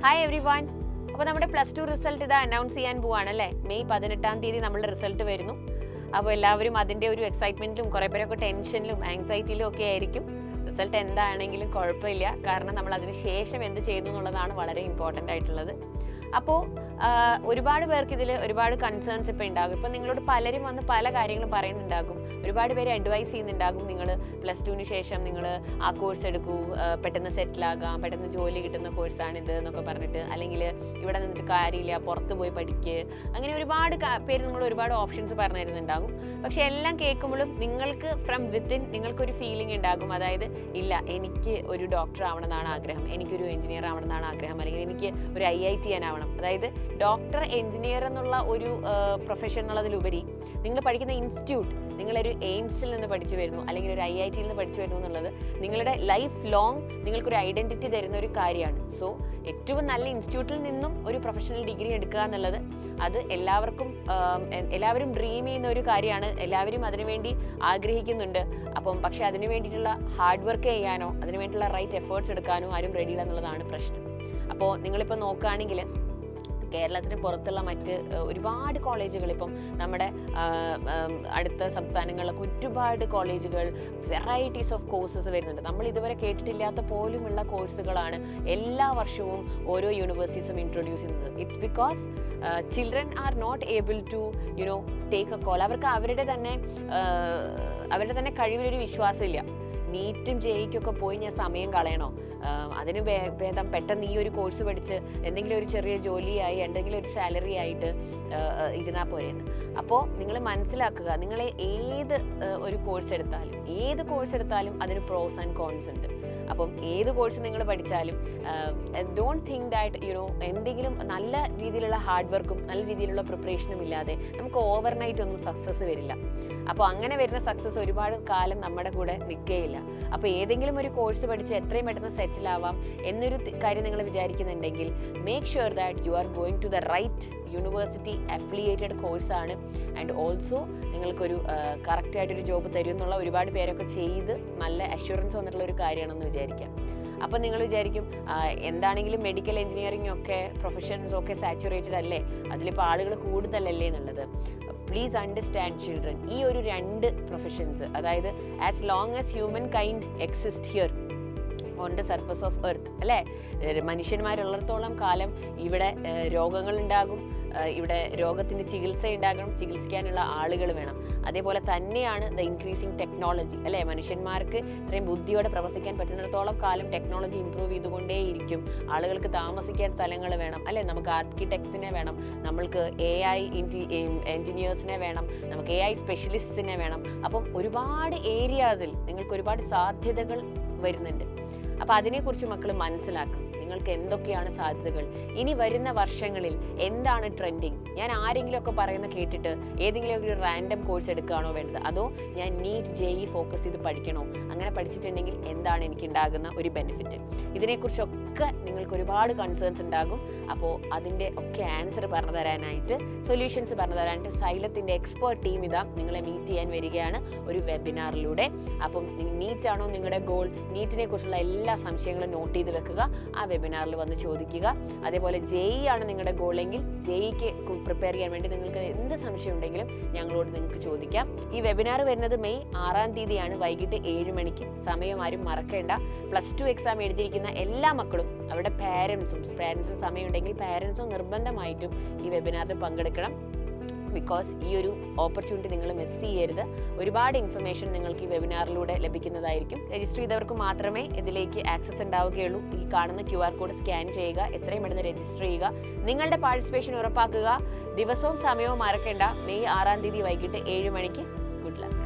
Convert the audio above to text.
Hi every one. അപ്പോൾ നമ്മുടെ +2 result ഇതാ അനൗൺസ് ചെയ്യാൻ പോവാണല്ലേ. മെയ് 18-ാം തീയതി നമ്മളുടെ റിസൾട്ട് വരുന്നു. അപ്പോൾ എല്ലാവരും അതിൻ്റെ ഒരു എക്സൈറ്റ്മെൻറ്റിലും കുറേ പേരൊക്കെ ടെൻഷനിലും ആങ്സൈറ്റിയിലും ഒക്കെ ആയിരിക്കും. റിസൾട്ട് എന്താണെങ്കിലും കുഴപ്പമില്ല, കാരണം നമ്മൾ അതിന് ശേഷം എന്ത് ചെയ്യുന്നു എന്നുള്ളതാണ് വളരെ ഇമ്പോർട്ടൻ്റ് ആയിട്ടുള്ളത്. അപ്പോൾ ഒരുപാട് പേർക്ക് ഇതിൽ ഒരുപാട് കൺസേൺസ് ഇപ്പോൾ ഉണ്ടാകും. ഇപ്പോൾ നിങ്ങളോട് പലരും വന്ന് പല കാര്യങ്ങളും പറയുന്നുണ്ടാകും. ഒരുപാട് പേര് അഡ്വൈസ് ചെയ്യുന്നുണ്ടാകും, നിങ്ങൾ +2-ന് ശേഷം നിങ്ങൾ ആ കോഴ്സ് എടുക്കൂ, പെട്ടെന്ന് സെറ്റിലാകാം, പെട്ടെന്ന് ജോലി കിട്ടുന്ന കോഴ്സാണിത് എന്നൊക്കെ പറഞ്ഞിട്ട്, അല്ലെങ്കിൽ ഇവിടെ നിന്നിട്ട് കാര്യമില്ല, പുറത്ത് പോയി പഠിക്കുക, അങ്ങനെ ഒരുപാട് പേര് നിങ്ങൾ ഒരുപാട് ഓപ്ഷൻസ് പറഞ്ഞു തരുന്നുണ്ടാകും. പക്ഷെ എല്ലാം കേൾക്കുമ്പോഴും നിങ്ങൾക്ക് ഫ്രം വിത്തിൻ നിങ്ങൾക്കൊരു ഫീലിംഗ് ഉണ്ടാകും. അതായത് ഇല്ല, എനിക്ക് ഒരു ഡോക്ടർ ആവണമെന്നാണ് ആഗ്രഹം, എനിക്കൊരു എഞ്ചിനീയർ ആവണമെന്നാണ് ആഗ്രഹം, അല്ലെങ്കിൽ എനിക്ക് ഒരു IIT ആവണം. അതായത് ഡോക്ടർ, എഞ്ചിനീയർ എന്നുള്ള ഒരു പ്രൊഫഷൻ എന്നുള്ളതിലുപരി നിങ്ങൾ പഠിക്കുന്ന ഇൻസ്റ്റിറ്റ്യൂട്ട്, നിങ്ങളൊരു എയിംസിൽ നിന്ന് പഠിച്ചു വരുന്നു അല്ലെങ്കിൽ ഒരു IIT-യിൽ നിന്ന് പഠിച്ചു വരുന്നു എന്നുള്ളത് നിങ്ങളുടെ ലൈഫ് ലോങ് നിങ്ങൾക്കൊരു ഐഡൻറ്റിറ്റി തരുന്ന ഒരു കാര്യമാണ്. സോ ഏറ്റവും നല്ല ഇൻസ്റ്റിറ്റ്യൂട്ടിൽ നിന്നും ഒരു പ്രൊഫഷണൽ ഡിഗ്രി എടുക്കുക എന്നുള്ളത് അത് എല്ലാവരും ഡ്രീം ചെയ്യുന്ന ഒരു കാര്യമാണ്. എല്ലാവരും അതിനുവേണ്ടി ആഗ്രഹിക്കുന്നുണ്ട്. പക്ഷെ അതിനു വേണ്ടിയിട്ടുള്ള ഹാർഡ് വർക്ക് ചെയ്യാനോ അതിനു വേണ്ടിയിട്ടുള്ള റൈറ്റ് എഫേർട്സ് എടുക്കാനോ ആരും റെഡിയില്ല എന്നുള്ളതാണ് പ്രശ്നം. അപ്പോൾ നിങ്ങളിപ്പോൾ നോക്കുകയാണെങ്കിൽ കേരളത്തിന് പുറത്തുള്ള മറ്റ് ഒരുപാട് കോളേജുകൾ, ഇപ്പം നമ്മുടെ അടുത്ത സംസ്ഥാനങ്ങളിലൊക്കെ ഒരുപാട് കോളേജുകൾ, വെറൈറ്റീസ് ഓഫ് കോഴ്സസ് വരുന്നുണ്ട്. നമ്മൾ ഇതുവരെ കേട്ടിട്ടില്ലാത്ത പോലുമുള്ള കോഴ്സുകളാണ് എല്ലാ വർഷവും ഓരോ യൂണിവേഴ്സിറ്റീസും ഇൻട്രൊഡ്യൂസ് ചെയ്യുന്നത്. It's because children are not able to take a call. അവർക്ക് അവരുടെ തന്നെ കഴിവിലൊരു വിശ്വാസമില്ല. നീറ്റും ജെയ്ക്കൊക്കെ പോയി ഞാൻ സമയം കളയണോ, അതിന് ഭേദം പെട്ടെന്ന് ഈ ഒരു കോഴ്സ് പഠിച്ച് എന്തെങ്കിലും ഒരു ചെറിയ ജോലിയായി എന്തെങ്കിലും ഒരു സാലറി ആയിട്ട് ഇരുന്നാൽ പോരെയെന്ന്. അപ്പോൾ നിങ്ങൾ മനസ്സിലാക്കുക, നിങ്ങൾ ഏത് കോഴ്സ് എടുത്താലും അതിന് പ്രോസ് ആൻഡ് കോൺസ് ഉണ്ട്. അപ്പം ഏത് കോഴ്സ് നിങ്ങൾ പഠിച്ചാലും ഡോണ്ട് തിങ്ക് ദാറ്റ് എന്തെങ്കിലും നല്ല രീതിയിലുള്ള ഹാർഡ് വർക്കും നല്ല രീതിയിലുള്ള പ്രിപ്പറേഷനും ഇല്ലാതെ നമുക്ക് ഓവർനൈറ്റ് ഒന്നും സക്സസ് വരില്ല. അപ്പോൾ അങ്ങനെ വരുന്ന സക്സസ് ഒരുപാട് കാലം നമ്മുടെ കൂടെ നിൽക്കുകയില്ല. അപ്പോൾ ഏതെങ്കിലും ഒരു കോഴ്സ് പഠിച്ച് എത്രയും പെട്ടെന്ന് സെറ്റിൽ ആവാം എന്നൊരു കാര്യം നിങ്ങൾ വിചാരിക്കുന്നുണ്ടെങ്കിൽ make sure that you are going to the right university affiliated കോഴ്സാണ്. ആൻഡ് ഓൾസോ നിങ്ങൾക്കൊരു കറക്റ്റായിട്ടൊരു ജോബ് തരും എന്നുള്ള ഒരുപാട് പേരൊക്കെ ചെയ്ത് നല്ല അഷ്വറൻസ് വന്നിട്ടുള്ള ഒരു കാര്യമാണെന്ന് വിചാരിക്കാം. അപ്പം നിങ്ങൾ വിചാരിക്കും, എന്താണെങ്കിലും മെഡിക്കൽ എഞ്ചിനീയറിംഗ് ഒക്കെ പ്രൊഫഷൻസ് ഒക്കെ സാച്ചുറേറ്റഡ് അല്ലേ, അതിലിപ്പോൾ ആളുകൾ കൂടുതലല്ലേ എന്നുള്ളത്. പ്ലീസ് അണ്ടർസ്റ്റാൻഡ് ചിൽഡ്രൻ, ഈ ഒരു 2 പ്രൊഫഷൻസ്, അതായത് as long as human kind exist here on the surface of earth അല്ലേ, മനുഷ്യന്മാരുള്ളിടത്തോളം കാലം ഇവിടെ രോഗങ്ങൾ ഉണ്ടാകും, ഇവിടെ രോഗത്തിൻ്റെ ചികിത്സ ഉണ്ടാകണം, ചികിത്സിക്കാനുള്ള ആളുകൾ വേണം. അതേപോലെ തന്നെയാണ് ദ ഇൻക്രീസിങ് ടെക്നോളജി അല്ലേ. മനുഷ്യന്മാർക്ക് ഇത്രയും ബുദ്ധിയോടെ പ്രവർത്തിക്കാൻ പറ്റുന്നിടത്തോളം കാലം ടെക്നോളജി ഇമ്പ്രൂവ് ചെയ്തുകൊണ്ടേയിരിക്കും. ആളുകൾക്ക് താമസിക്കാൻ സ്ഥലങ്ങൾ വേണം അല്ലേ, നമുക്ക് ആർക്കിടെക്ട്സിനെ വേണം, നമ്മൾക്ക് AI എൻജിനീയേഴ്സിനെ വേണം, നമുക്ക് AI സ്പെഷ്യലിസ്റ്റിനെ വേണം. അപ്പം ഒരുപാട് ഏരിയാസിൽ നിങ്ങൾക്ക് ഒരുപാട് സാധ്യതകൾ വരുന്നുണ്ട്. അപ്പോൾ അതിനെക്കുറിച്ച് മക്കൾ മനസ്സിലാക്കണം. നിങ്ങൾക്ക് എന്തൊക്കെയാണ് സാധ്യതകൾ, ഇനി വരുന്ന വർഷങ്ങളിൽ എന്താണ് ട്രെൻഡിങ്. ഞാൻ ആരെങ്കിലുമൊക്കെ പറയുന്ന കേട്ടിട്ട് ഏതെങ്കിലും ഒരു റാൻഡം കോഴ്സ് എടുക്കുകയാണോ വേണ്ടത്, അതോ ഞാൻ നീറ്റ് JEE ഫോക്കസ് ചെയ്ത് പഠിക്കണോ? അങ്ങനെ പഠിച്ചിട്ടുണ്ടെങ്കിൽ എന്താണ് എനിക്ക് ഉണ്ടാകുന്ന ഒരു ബെനിഫിറ്റ്? ഇതിനെക്കുറിച്ചൊക്കെ നിങ്ങൾക്ക് ഒരുപാട് കൺസേൺസ് ഉണ്ടാകും. അപ്പോൾ അതിൻ്റെ ഒക്കെ ആൻസർ പറഞ്ഞു തരാനായിട്ട്, സൊല്യൂഷൻസ് പറഞ്ഞു തരാനായിട്ട് സൈലത്തിൻ്റെ എക്സ്പേർട്ട് ടീം ഇതാ നിങ്ങളെ മീറ്റ് ചെയ്യാൻ വരികയാണ് ഒരു വെബിനാറിലൂടെ. അപ്പം നീറ്റാണോ നിങ്ങളുടെ ഗോൾ, നീറ്റിനെ കുറിച്ചുള്ള എല്ലാ സംശയങ്ങളും നോട്ട് ചെയ്ത് വെക്കുക, ആ വെബിനാറിൽ വന്ന് ചോദിക്കുക. അതേപോലെ JEE ആണ് നിങ്ങളുടെ ഗോളെങ്കിൽ JEEക്ക് പ്രിപ്പയർ ചെയ്യാൻ വേണ്ടി നിങ്ങൾക്ക് എന്ത് സംശയം ഉണ്ടെങ്കിലും ഞങ്ങളോട് നിങ്ങൾക്ക് ചോദിക്കാം. ഈ വെബിനാർ വരുന്നത് മെയ് 6-ാം തീയതിയാണ്, വൈകിട്ട് 7 മണിക്ക്. സമയം ആരും മറക്കേണ്ട. +2 എക്സാം എഴുതിയിരിക്കുന്ന എല്ലാ മക്കളും അവരുടെ പാരൻസിന് സമയമുണ്ടെങ്കിൽ പാരൻസും നിർബന്ധമായിട്ടും ഈ വെബിനാറിൽ പങ്കെടുക്കണം. ബിക്കോസ് ഈ ഒരു ഓപ്പർച്യൂണിറ്റി നിങ്ങൾ മിസ് ചെയ്യരുത്. ഒരുപാട് ഇൻഫർമേഷൻ നിങ്ങൾക്ക് ഈ വെബിനാറിലൂടെ ലഭിക്കുന്നതായിരിക്കും. രജിസ്റ്റർ ചെയ്തവർക്ക് മാത്രമേ ഇതിലേക്ക് ആക്സസ് ഉണ്ടാവുകയുള്ളൂ. ഈ കാണുന്ന QR കോഡ് സ്കാൻ ചെയ്യുക, എത്രയും പെട്ടെന്ന് രജിസ്റ്റർ ചെയ്യുക, നിങ്ങളുടെ പാർട്ടിസിപ്പേഷൻ ഉറപ്പാക്കുക. ദിവസവും സമയവും മറക്കേണ്ട. മെയ് 6-ാം തീയതി വൈകിട്ട് 7 മണിക്ക്. Good luck.